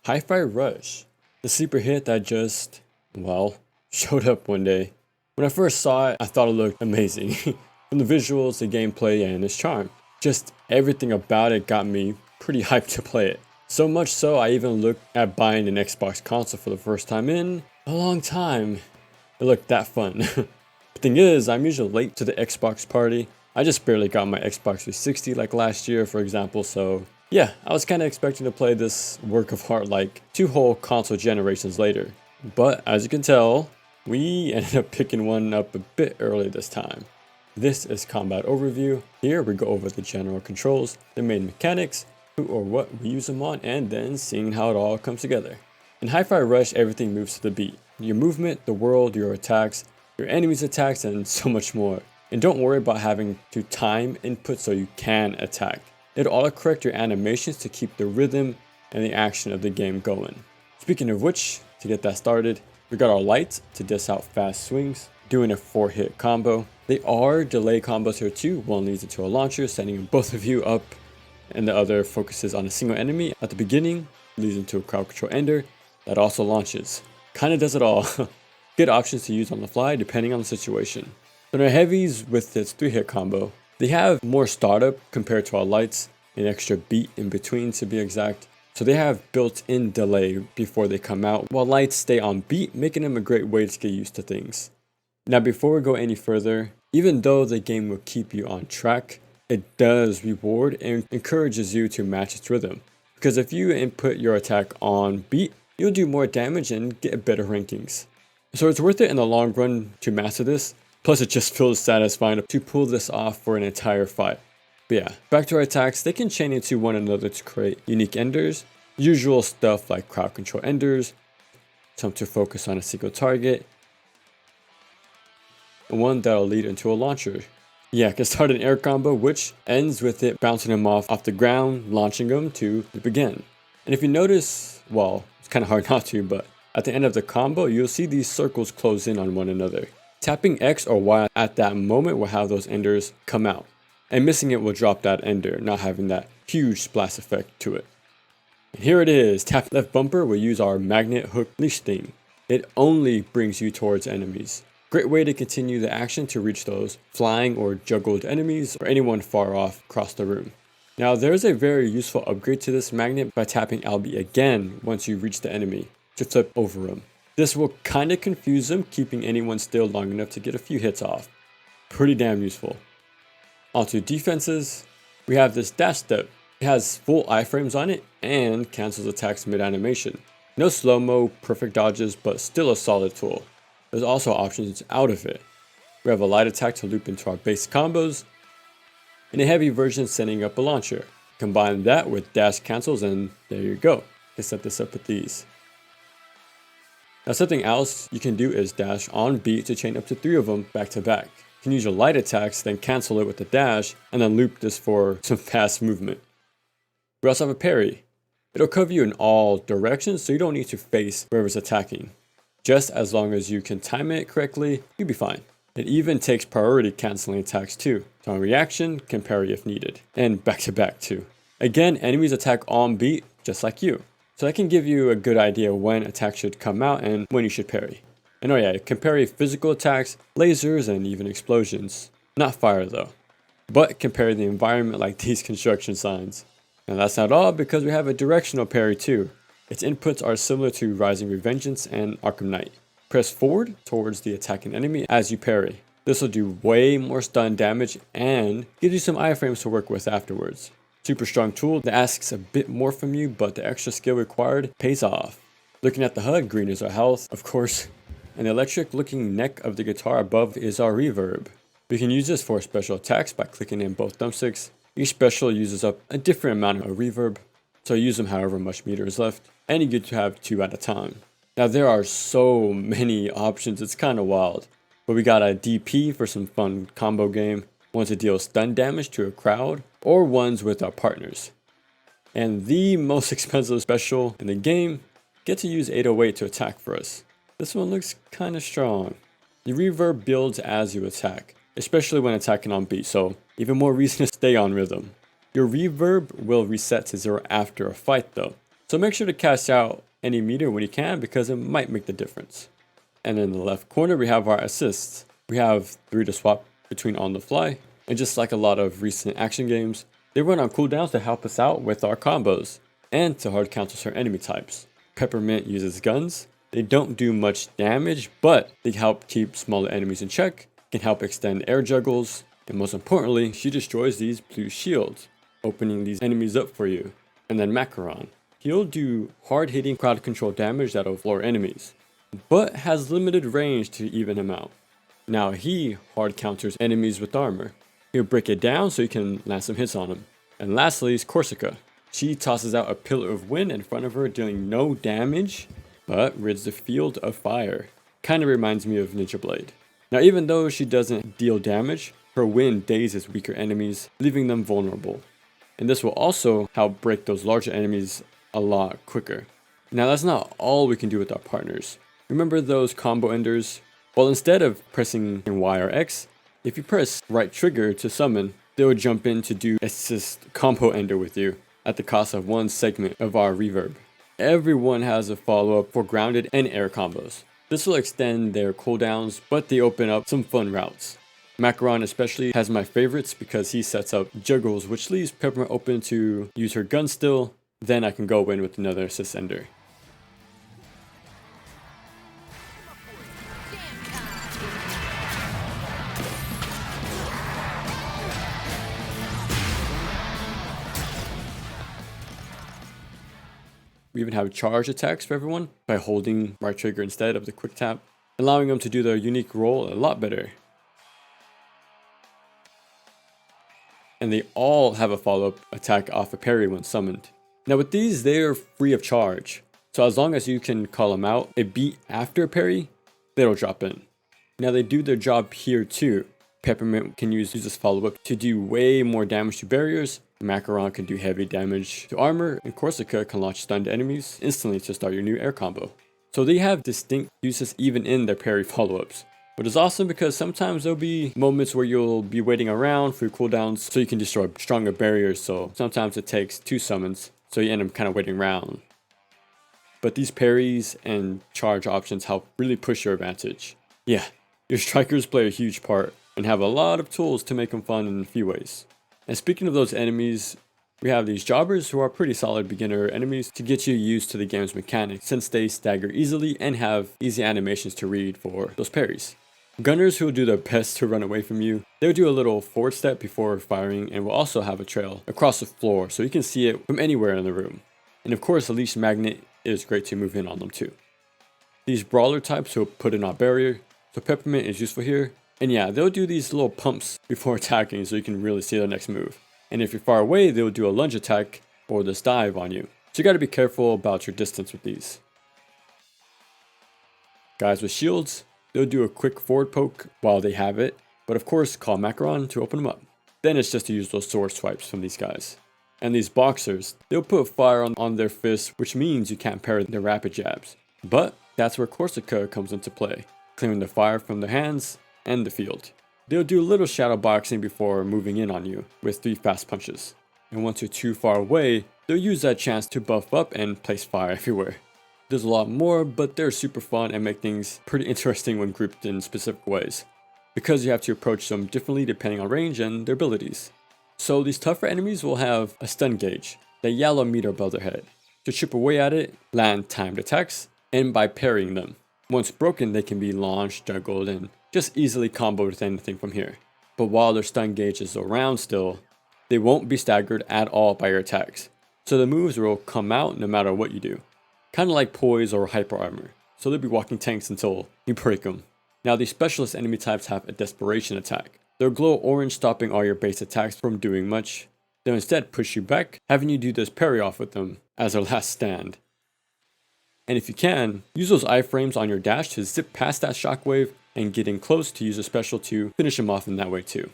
Hi-Fi Rush, the sleeper hit that just, well, showed up one day. When I first saw it, I thought it looked amazing. From the visuals, the gameplay, and its charm. Just everything about it got me pretty hyped to play it. So much so, I even looked at buying an Xbox console for the first time in a long time. It looked that fun. The thing is, I'm usually late to the Xbox party. I just barely got my Xbox 360 like last year, for example, so yeah, I was kind of expecting to play this work of art like 2 whole console generations later. But as you can tell, we ended up picking one up a bit early this time. This is Combat Overview. Here we go over the general controls, the main mechanics, who or what we use them on, and then seeing how it all comes together. In Hi-Fi Rush, everything moves to the beat. Your movement, the world, your attacks, your enemies' attacks, and so much more. And don't worry about having to time input so you can attack. It'll autocorrect your animations to keep the rhythm and the action of the game going. Speaking of which, to get that started, we got our lights to dish out fast swings, doing a 4-hit combo. They are delay combos here too. One leads into a launcher, sending both of you up, and the other focuses on a single enemy at the beginning, leads into a crowd control ender that also launches. Kinda does it all. Good options to use on the fly depending on the situation. So our heavies with its 3-hit combo, they have more startup compared to our lights, an extra beat in between to be exact. So they have built-in delay before they come out, while lights stay on beat, making them a great way to get used to things. Now before we go any further, even though the game will keep you on track, it does reward and encourages you to match its rhythm. Because if you input your attack on beat, you'll do more damage and get better rankings. So it's worth it in the long run to master this, plus it just feels satisfying to pull this off for an entire fight. But yeah, back to our attacks, they can chain into one another to create unique enders, usual stuff like crowd control enders, some to focus on a single target, and one that'll lead into a launcher. Yeah, can start an air combo which ends with it bouncing him off the ground, launching him to begin. And if you notice, well, it's kind of hard not to, but at the end of the combo, you'll see these circles close in on one another. Tapping X or Y at that moment will have those enders come out. And missing it will drop that ender, not having that huge splash effect to it. And here it is, tap left bumper will use our magnet hook leash thing. It only brings you towards enemies. Great way to continue the action to reach those flying or juggled enemies or anyone far off across the room. Now there's a very useful upgrade to this magnet by tapping LB again once you reach the enemy to flip over him. This will kinda confuse them, keeping anyone still long enough to get a few hits off. Pretty damn useful. Onto defenses, we have this dash step. It has full iframes on it and cancels attacks mid-animation. No slow-mo, perfect dodges, but still a solid tool. There's also options out of it. We have a light attack to loop into our base combos, and a heavy version setting up a launcher. Combine that with dash cancels and there you go. You can set this up with these. Now something else you can do is dash on beat to chain up to 3 of them back to back. You can use your light attacks, then cancel it with the dash, and then loop this for some fast movement. We also have a parry. It'll cover you in all directions, so you don't need to face whoever's attacking. Just as long as you can time it correctly, you'll be fine. It even takes priority canceling attacks too. So on reaction, can parry if needed. And back to back too. Again, enemies attack on beat, just like you. So that can give you a good idea when attacks should come out and when you should parry. And oh yeah, it can parry physical attacks, lasers, and even explosions. Not fire though. But can parry the environment like these construction signs. And that's not all, because we have a directional parry too. Its inputs are similar to Rising Revengeance and Arkham Knight. Press forward towards the attacking enemy as you parry. This will do way more stun damage and gives you some iframes to work with afterwards. Super strong tool that asks a bit more from you, but the extra skill required pays off. Looking at the HUD, green is our health, of course, and the electric looking neck of the guitar above is our reverb. We can use this for special attacks by clicking in both thumbsticks. Each special uses up a different amount of reverb, so use them however much meter is left, and you get to have 2 at a time. Now there are so many options, it's kinda wild. But we got a DP for some fun combo game, one to deal stun damage to a crowd, or ones with our partners. And the most expensive special in the game, get to use 808 to attack for us. This one looks kinda strong. The reverb builds as you attack, especially when attacking on beat, so even more reason to stay on rhythm. Your reverb will reset to 0 after a fight though, So make sure to cast out any meter when you can because it might make the difference. And in the left corner we have our assists. We have 3 to swap between on the fly, and just like a lot of recent action games, they run on cooldowns to help us out with our combos and to hard counter certain enemy types. Peppermint uses guns. They don't do much damage, but they help keep smaller enemies in check, can help extend air juggles, and most importantly, she destroys these blue shields, opening these enemies up for you. And then Macaron. He'll do hard-hitting crowd control damage that'll floor enemies, but has limited range to even him out. Now he hard counters enemies with armor. He'll break it down so you can land some hits on him. And lastly is Corsica. She tosses out a pillar of wind in front of her, dealing no damage, but rids the field of fire. Kinda reminds me of Ninja Blade. Now even though she doesn't deal damage, her wind dazes weaker enemies, leaving them vulnerable. And this will also help break those larger enemies a lot quicker. Now that's not all we can do with our partners. Remember those combo enders? Well, instead of pressing Y or X, if you press right trigger to summon, they will jump in to do assist combo ender with you at the cost of 1 segment of our reverb. Everyone has a follow-up for grounded and air combos. This will extend their cooldowns, but they open up some fun routes. Macaron especially has my favorites because he sets up juggles, which leaves Peppermint open to use her gun still. Then I can go in with another assist ender. We even have charge attacks for everyone by holding right trigger instead of the quick tap, allowing them to do their unique role a lot better. And they all have a follow-up attack off a parry when summoned. Now with these, they are free of charge, so as long as you can call them out a beat after a parry, they'll drop in. Now they do their job here too. Peppermint can use this follow-up to do way more damage to barriers. Macaron can do heavy damage to armor, and Corsica can launch stunned enemies instantly to start your new air combo. So they have distinct uses even in their parry follow-ups. But it's awesome because sometimes there'll be moments where you'll be waiting around for your cooldowns so you can destroy stronger barriers, so sometimes it takes 2 summons, so you end up kind of waiting around. But these parries and charge options help really push your advantage. Yeah, your strikers play a huge part and have a lot of tools to make them fun in a few ways. And speaking of those enemies, we have these jobbers who are pretty solid beginner enemies to get you used to the game's mechanics since they stagger easily and have easy animations to read for those parries. Gunners who will do their best to run away from you, they'll do a little forward step before firing and will also have a trail across the floor so you can see it from anywhere in the room. And of course the leash magnet is great to move in on them too. These brawler types will put in our barrier, so Peppermint is useful here. And yeah, they'll do these little pumps before attacking so you can really see their next move. And if you're far away, they'll do a lunge attack or this dive on you. So you gotta be careful about your distance with these. Guys with shields, they'll do a quick forward poke while they have it, but of course call Macaron to open them up. Then it's just to use those sword swipes from these guys. And these boxers, they'll put fire on their fists, which means you can't parry their rapid jabs. But that's where Corsica comes into play, clearing the fire from their hands and the field. They'll do a little shadow boxing before moving in on you with 3 fast punches. And once you're too far away, they'll use that chance to buff up and place fire everywhere. There's a lot more, but they're super fun and make things pretty interesting when grouped in specific ways, because you have to approach them differently depending on range and their abilities. So these tougher enemies will have a stun gauge, the yellow meter above their head. To chip away at it, land timed attacks, and by parrying them. Once broken, they can be launched, juggled, and just easily comboed with anything from here. But while their stun gauge is around still, they won't be staggered at all by your attacks. So the moves will come out no matter what you do. Kinda like poise or hyper armor. So they'll be walking tanks until you break them. Now these specialist enemy types have a desperation attack. They'll glow orange, stopping all your base attacks from doing much. They'll instead push you back, having you do this parry off with them as their last stand. And if you can, use those iframes on your dash to zip past that shockwave and get in close to use a special to finish them off in that way too.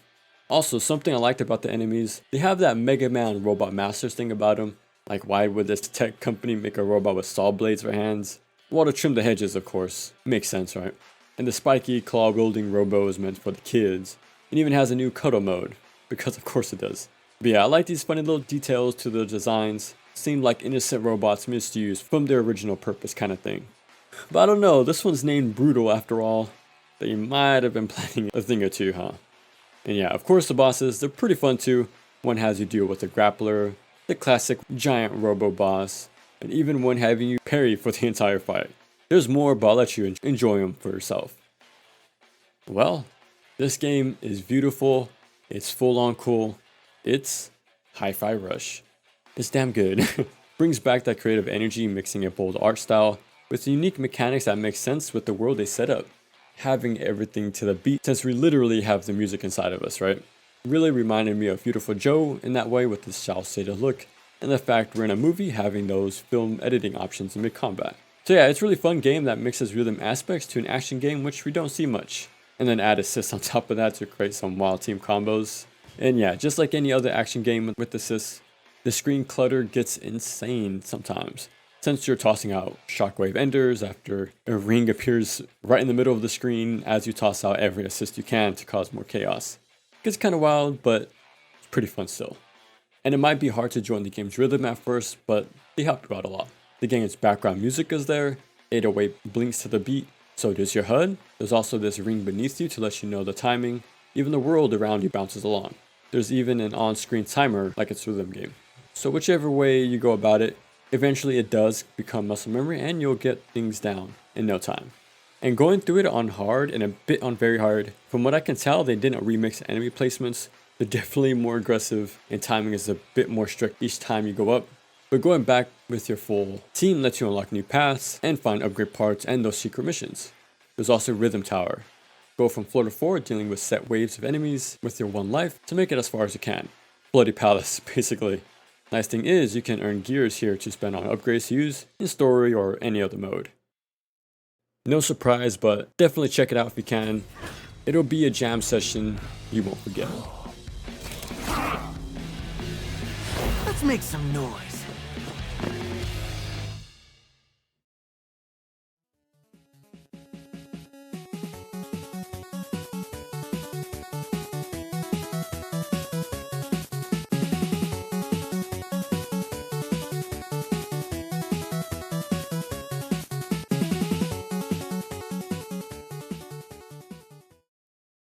Also, something I liked about the enemies, they have that Mega Man Robot Masters thing about them. Like, why would this tech company make a robot with saw blades for hands? Well, to trim the hedges, of course. Makes sense, right? And the spiky claw wielding robo is meant for the kids. It even has a new cuddle mode, because of course it does. But yeah, I like these funny little details to the designs. seemed like innocent robots misused from their original purpose kind of thing. But I don't know, this one's named Brutal after all. They might have been planning a thing or two, huh? And yeah, of course the bosses, they're pretty fun too. One has you deal with the grappler, the classic giant robo boss, and even one having you parry for the entire fight. There's more, but I'll let you enjoy them for yourself. Well, this game is beautiful, it's full on cool, it's Hi-Fi Rush. It's damn good. Brings back that creative energy, mixing a bold art style with unique mechanics that make sense with the world they set up. Having everything to the beat, since we literally have the music inside of us, right? Really reminded me of Beautiful Joe in that way with the shell-shaded look, and the fact we're in a movie having those film editing options in mid-combat. So yeah, it's a really fun game that mixes rhythm aspects to an action game which we don't see much. And then add assists on top of that to create some wild team combos. And yeah, just like any other action game with assists, the screen clutter gets insane sometimes. Since you're tossing out shockwave enders after a ring appears right in the middle of the screen as you toss out every assist you can to cause more chaos. Gets kind of wild, but it's pretty fun still. And it might be hard to join the game's rhythm at first, but they help you out a lot. The game's background music is there, 808 blinks to the beat, so does your HUD. There's also this ring beneath you to let you know the timing. Even the world around you bounces along. There's even an on-screen timer like it's a rhythm game. So whichever way you go about it, eventually it does become muscle memory and you'll get things down in no time. And going through it on hard and a bit on very hard, from what I can tell they didn't remix enemy placements. They're definitely more aggressive and timing is a bit more strict each time you go up. But going back with your full team lets you unlock new paths and find upgrade parts and those secret missions. There's also Rhythm Tower. Go from floor to floor dealing with set waves of enemies with your one life to make it as far as you can. Bloody Palace, basically. Nice thing is you can earn gears here to spend on upgrades to use in story or any other mode. No surprise, but definitely check it out if you can. It'll be a jam session you won't forget. Let's make some noise.